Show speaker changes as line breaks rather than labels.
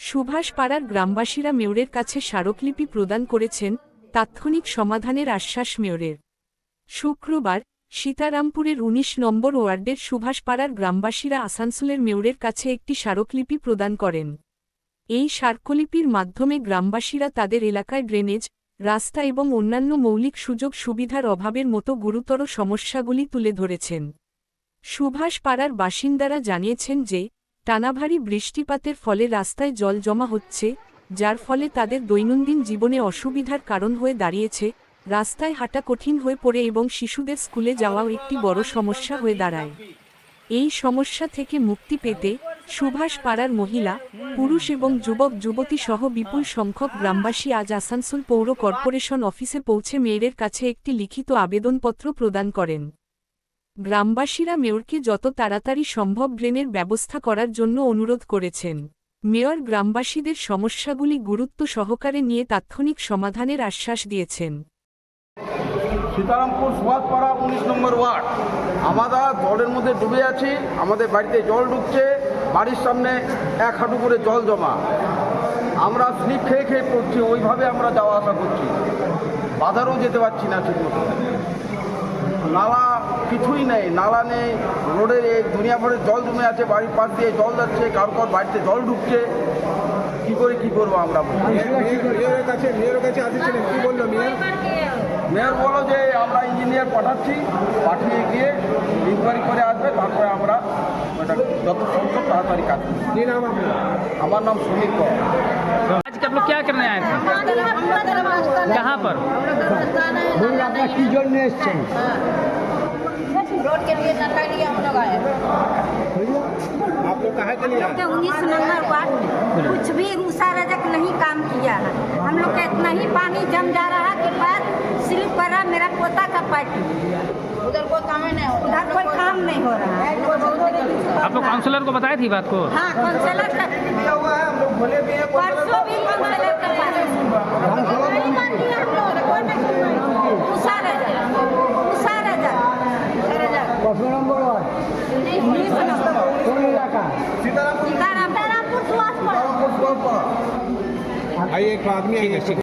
সুভাষপাড়ার গ্রামবাসীরা মেয়রের কাছে স্মারকলিপি প্রদান করেছেন, তাৎক্ষণিক সমাধানের আশ্বাস মেয়রের। শুক্রবার সীতারামপুরের ১৯ নম্বর ওয়ার্ডের সুভাষপাড়ার গ্রামবাসীরা আসানসোলের মেয়রের কাছে একটি স্মারকলিপি প্রদান করেন। এই স্মারকলিপির মাধ্যমে গ্রামবাসীরা তাদের এলাকায় ড্রেনেজ, রাস্তা এবং অন্যান্য মৌলিক সুযোগ সুবিধার অভাবের মতো গুরুতর সমস্যাগুলি তুলে ধরেছেন। সুভাষপাড়ার বাসিন্দারা জানিয়েছেন যে টানাভারী বৃষ্টিপাতের ফলে রাস্তায় জল জমা হচ্ছে, যার ফলে তাদের দৈনন্দিন জীবনে অসুবিধার কারণ হয়ে দাঁড়িয়েছে। রাস্তায় হাঁটা কঠিন হয়ে পড়ে এবং শিশুদের স্কুলে যাওয়াও একটি বড় সমস্যা হয়ে দাঁড়ায়। এই সমস্যা থেকে মুক্তি পেতে সুভাষপাড়ার মহিলা, পুরুষ এবং যুবক যুবতী সহ বিপুল সংখ্যক গ্রামবাসী আজ আসানসোল পৌর কর্পোরেশন অফিসে পৌঁছে মেয়রের কাছে একটি লিখিত আবেদনপত্র প্রদান করেন। গ্রামবাসীরা মেয়রকে যত তাড়াতাড়ি সম্ভব ড্রেনের ব্যবস্থা করার জন্য অনুরোধ করেছেন। মেয়র গ্রামবাসীদের সমস্যাগুলি গুরুত্ব সহকারে নিয়ে তাৎক্ষণিক সমাধানের আশ্বাস দিয়েছেন।
সীতারামপুর সুভাষপাড়া ১৯ নম্বর ওয়ার্ড, আমরা জলের মধ্যে ডুবে আছি। আমাদের বাড়িতে জল ঢুকছে, বাড়ির সামনে ১ হাঁটু করে জল জমা। আমরা স্লিপ খেয়ে খেয়ে পড়ছি, ওইভাবে আমরা যাওয়া আসা করছি, বাজারও যেতে পারছি না ঠিকমতো। নালা কিছুই নেই, নালা নেই, রোডের দুনিয়া ভরে জল জমে আছে, বাড়ির পাশ দিয়ে জল যাচ্ছে, কারোর বাড়িতে জল ঢুকছে। কী করে কী করবো আমরা?
মেয়রের কাছে আসছিলেন, কি বললো মেয়র?
মেয়র বললো যে আমরা ইঞ্জিনিয়ার পাঠাচ্ছি, পাঠিয়ে গিয়ে ইনকোয়ারি করে আসবে, তারপরে আমরা ওটা যত সম্ভব তাড়াতাড়ি কাজ করব।
কি নাম আপনার?
আমার নাম সুনীল কর।
आज आप लोग क्या करने आए थे? कहाँ पर?
কি জন্য এসছেন?
रोड के लिए नटा लिए हम लोग आए।
आप लोग कहाँ के लिए आए?
19 नंबर वार्ड कुछ भी मूसा रजक नहीं काम किया है। हम लोग का इतना ही पानी जम जा रहा है कि पैर स्लिप कर रहा। मेरा पोता का पैर उधर कोई काम नहीं हो रहा, उधर कोई काम नहीं हो रहा है।
आप लोग काउंसलर को बताए थी बात को?
हाँ, काउंसलर का परसों भी काउंसलर का पास नहीं मान लिया हम लोग। कोई नहीं मूसा रजक
কত নম্বর ওয়ার্ড?
19 नंबर
কোন এলাকা?
सीतारामपुर सुभाषपाड़ा।
भाई एक आदमी आएंगे।